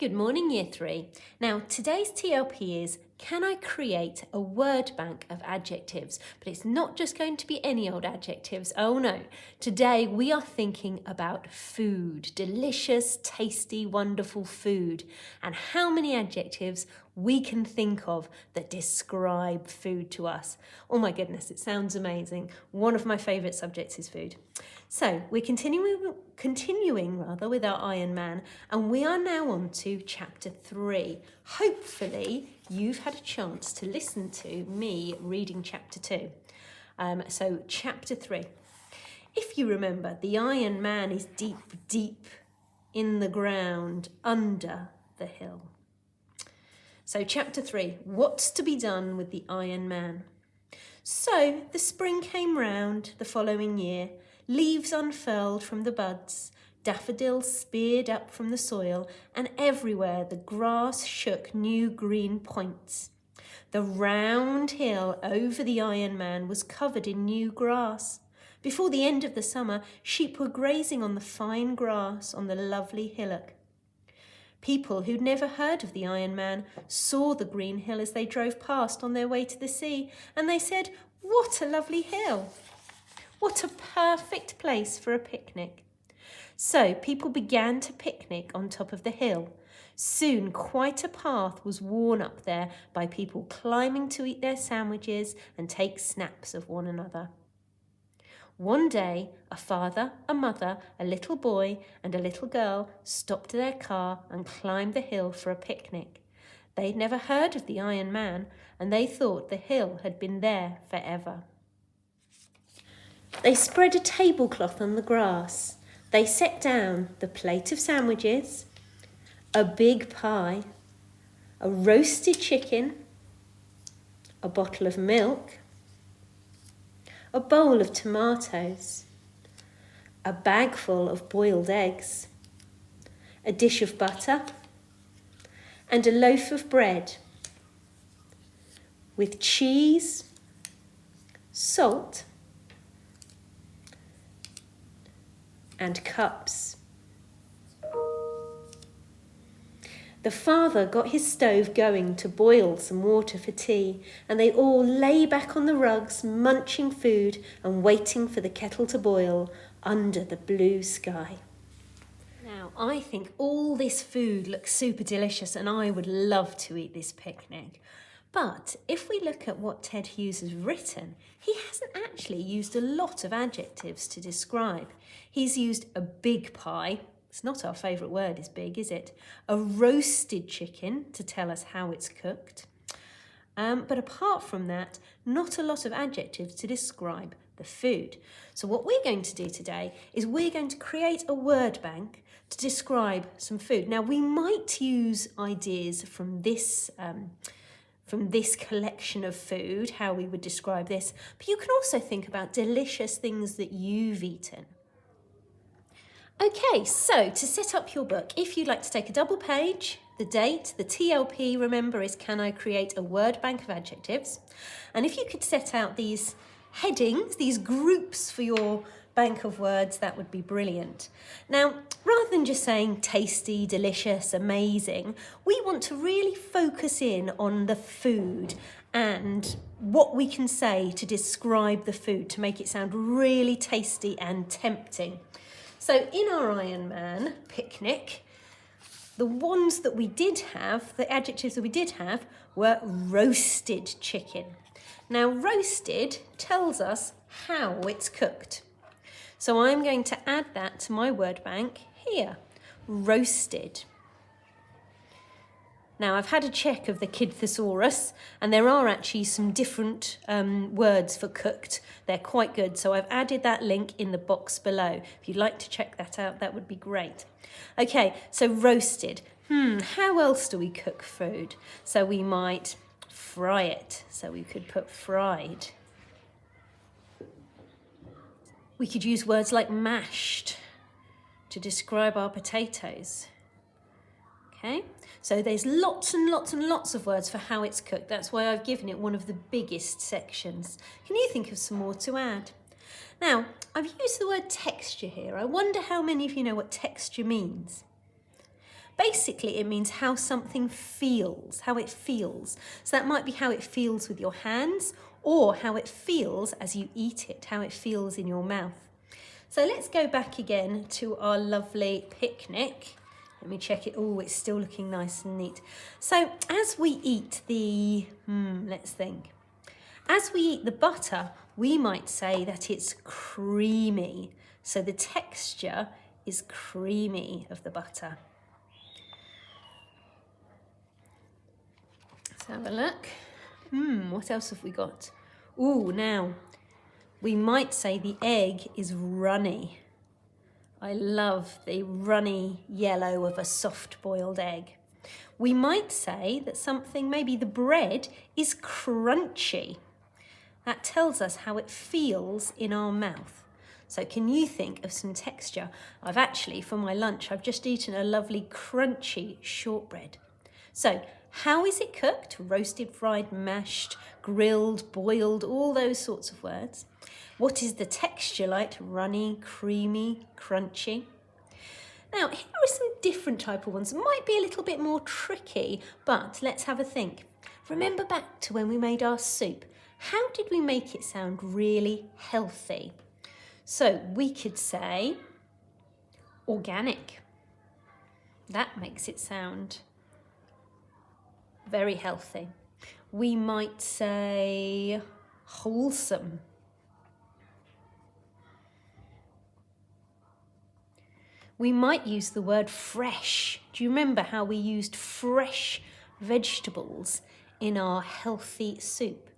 Good morning, Year 3. Now, today's TLP is, can I create a word bank of adjectives? But it's not just going to be any old adjectives. Oh no. Today we are thinking about food, delicious, tasty, wonderful food, and how many adjectives we can think of that describe food to us. Oh my goodness, it sounds amazing. One of my favourite subjects is food. So we're continuing with our Iron Man, and we are now on to chapter 3. Hopefully you've had a chance to listen to me reading chapter 2. So chapter 3. If you remember, the Iron Man is deep, deep in the ground under the hill. So chapter 3, what's to be done with the Iron Man? So the spring came round the following year, leaves unfurled from the buds, daffodils speared up from the soil, and everywhere the grass shook new green points. The round hill over the Iron Man was covered in new grass. Before the end of the summer, sheep were grazing on the fine grass on the lovely hillock. People who'd never heard of the Iron Man saw the green hill as they drove past on their way to the sea, and they said, "What a lovely hill! What a perfect place for a picnic." So people began to picnic on top of the hill. Soon quite a path was worn up there by people climbing to eat their sandwiches and take snaps of one another. One day, a father, a mother, a little boy and a little girl stopped their car and climbed the hill for a picnic. They'd never heard of the Iron Man, and they thought the hill had been there forever. They spread a tablecloth on the grass. They set down the plate of sandwiches, a big pie, a roasted chicken, a bottle of milk, a bowl of tomatoes, a bag full of boiled eggs, a dish of butter, and a loaf of bread with cheese, salt, and cups. The father got his stove going to boil some water for tea, and they all lay back on the rugs, munching food and waiting for the kettle to boil under the blue sky. Now, I think all this food looks super delicious, and I would love to eat this picnic. But if we look at what Ted Hughes has written, he hasn't actually used a lot of adjectives to describe. He's used a big pie. It's not our favourite word, is big, is it? A roasted chicken to tell us how it's cooked. But apart from that, not a lot of adjectives to describe the food. So what we're going to do today is we're going to create a word bank to describe some food. Now, we might use ideas from this collection of food, how we would describe this, but you can also think about delicious things that you've eaten. Okay, so to set up your book, if you'd like to take a double page, the date, the TLP, remember, is can I create a word bank of adjectives? And if you could set out these headings, these groups for your bank of words, that would be brilliant. Now, rather than just saying tasty, delicious, amazing, we want to really focus in on the food and what we can say to describe the food to make it sound really tasty and tempting. So in our Iron Man picnic, the ones that we did have, the adjectives that we did have, were roasted chicken. Now, roasted tells us how it's cooked. So I'm going to add that to my word bank here, roasted. Now, I've had a check of the Kid Thesaurus, and there are actually some different words for cooked. They're quite good, so I've added that link in the box below. If you'd like to check that out, that would be great. Okay, so roasted. How else do we cook food? So we might fry it, so we could put fried. We could use words like mashed to describe our potatoes. Okay, so there's lots and lots and lots of words for how it's cooked. That's why I've given it one of the biggest sections. Can you think of some more to add? Now, I've used the word texture here. I wonder how many of you know what texture means. basically it means how something feels, how it feels. So that might be how it feels with your hands or how it feels as you eat it, how it feels in your mouth. So let's go back again to our lovely picnic. Let me check it. Oh, it's still looking nice and neat. So as we eat the, let's think. As we eat the butter, we might say that it's creamy. So the texture is creamy of the butter. Let's have a look. What else have we got? Ooh, now, we might say the egg is runny. I love the runny yellow of a soft-boiled egg. We might say that something, maybe the bread, is crunchy. That tells us how it feels in our mouth. So can you think of some texture? I've actually, for my lunch, I've just eaten a lovely crunchy shortbread. So how is it cooked? Roasted, fried, mashed, grilled, boiled, all those sorts of words. What is the texture like? Runny, creamy, crunchy. Now, here are some different type of ones. Might be a little bit more tricky, but let's have a think. Remember back to when we made our soup. How did we make it sound really healthy? So we could say organic. That makes it sound very healthy. We might say wholesome. We might use the word fresh. Do you remember how we used fresh vegetables in our healthy soup?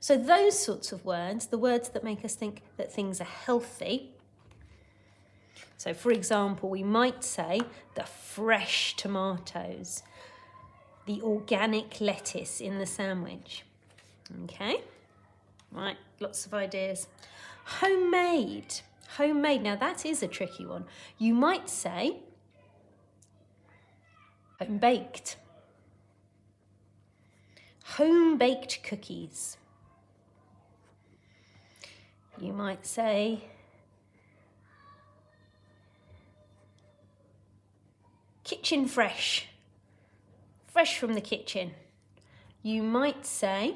So those sorts of words, the words that make us think that things are healthy. So for example, we might say the fresh tomatoes, the organic lettuce in the sandwich. Okay, right, lots of ideas. Homemade. Homemade, now that is a tricky one. You might say home-baked. Home-baked cookies. You might say kitchen fresh. Fresh from the kitchen. You might say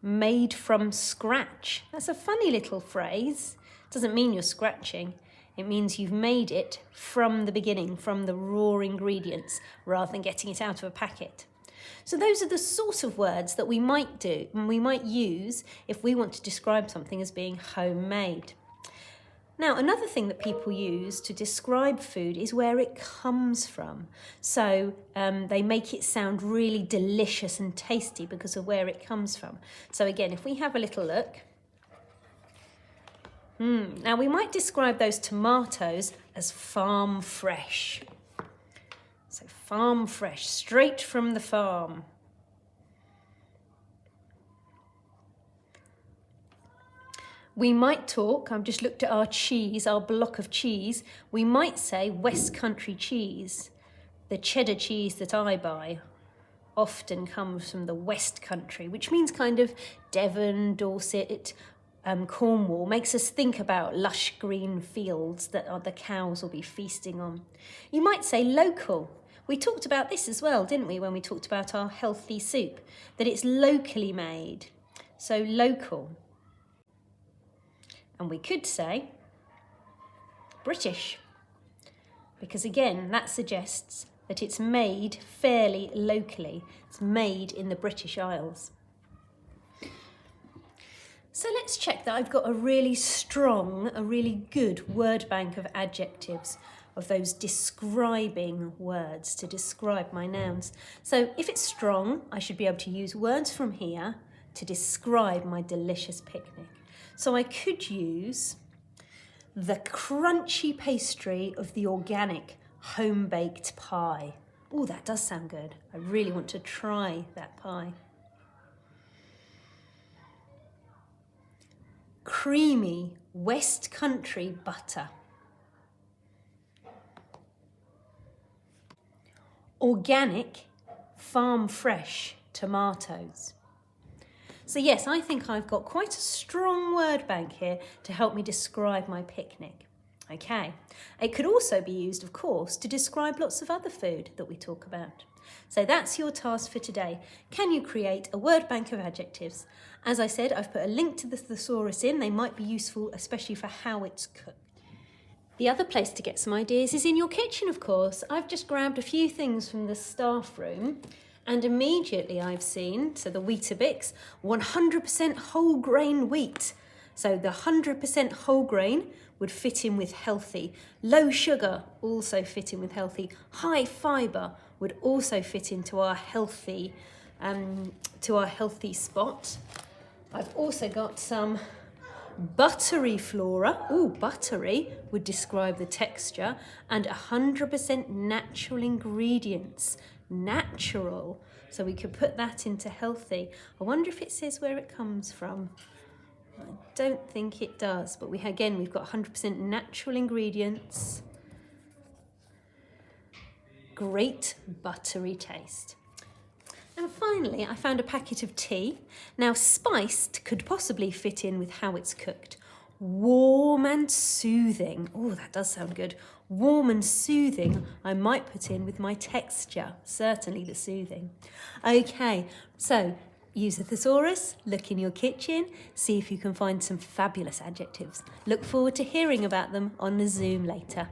made from scratch. That's a funny little phrase. Doesn't mean you're scratching. It means you've made it from the beginning, from the raw ingredients, rather than getting it out of a packet. So those are the sort of words that we might do and we might use if we want to describe something as being homemade. Now, another thing that people use to describe food is where it comes from. So they make it sound really delicious and tasty because of where it comes from. So again, if we have a little look. Now, we might describe those tomatoes as farm fresh. So farm fresh, straight from the farm. We might talk, I've just looked at our cheese, our block of cheese. We might say West Country cheese. The cheddar cheese that I buy often comes from the West Country, which means kind of Devon, Dorset, Cornwall. Makes us think about lush green fields that the cows will be feasting on. You might say local. We talked about this as well, didn't we, when we talked about our healthy soup, that it's locally made. So local. And we could say British, because again, that suggests that it's made fairly locally. It's made in the British Isles. So let's check that I've got a really strong, a really good word bank of adjectives, of those describing words to describe my nouns. So if it's strong, I should be able to use words from here to describe my delicious picnic. So I could use the crunchy pastry of the organic home-baked pie. Oh, that does sound good. I really want to try that pie. Creamy West Country butter. Organic farm fresh tomatoes. So yes, I think I've got quite a strong word bank here to help me describe my picnic. Okay, it could also be used, of course, to describe lots of other food that we talk about. So that's your task for today. Can you create a word bank of adjectives? As I said, I've put a link to the thesaurus in. They might be useful, especially for how it's cooked. The other place to get some ideas is in your kitchen, of course. I've just grabbed a few things from the staff room and immediately I've seen, so the Weetabix, 100% whole grain wheat. So the 100% whole grain would fit in with healthy. Low sugar also fit in with healthy. High fibre would also fit into our healthy spot. I've also got some buttery flora. Ooh, buttery would describe the texture, and 100% natural ingredients. Natural. So we could put that into healthy. I wonder if it says where it comes from. I don't think it does, but we've got 100% natural ingredients. Great buttery taste. And finally, I found a packet of tea. Now, spiced could possibly fit in with how it's cooked. Warm and soothing. Oh, that does sound good. Warm and soothing, I might put in with my texture. Certainly the soothing. Okay, so use the thesaurus, look in your kitchen, see if you can find some fabulous adjectives. Look forward to hearing about them on the Zoom later.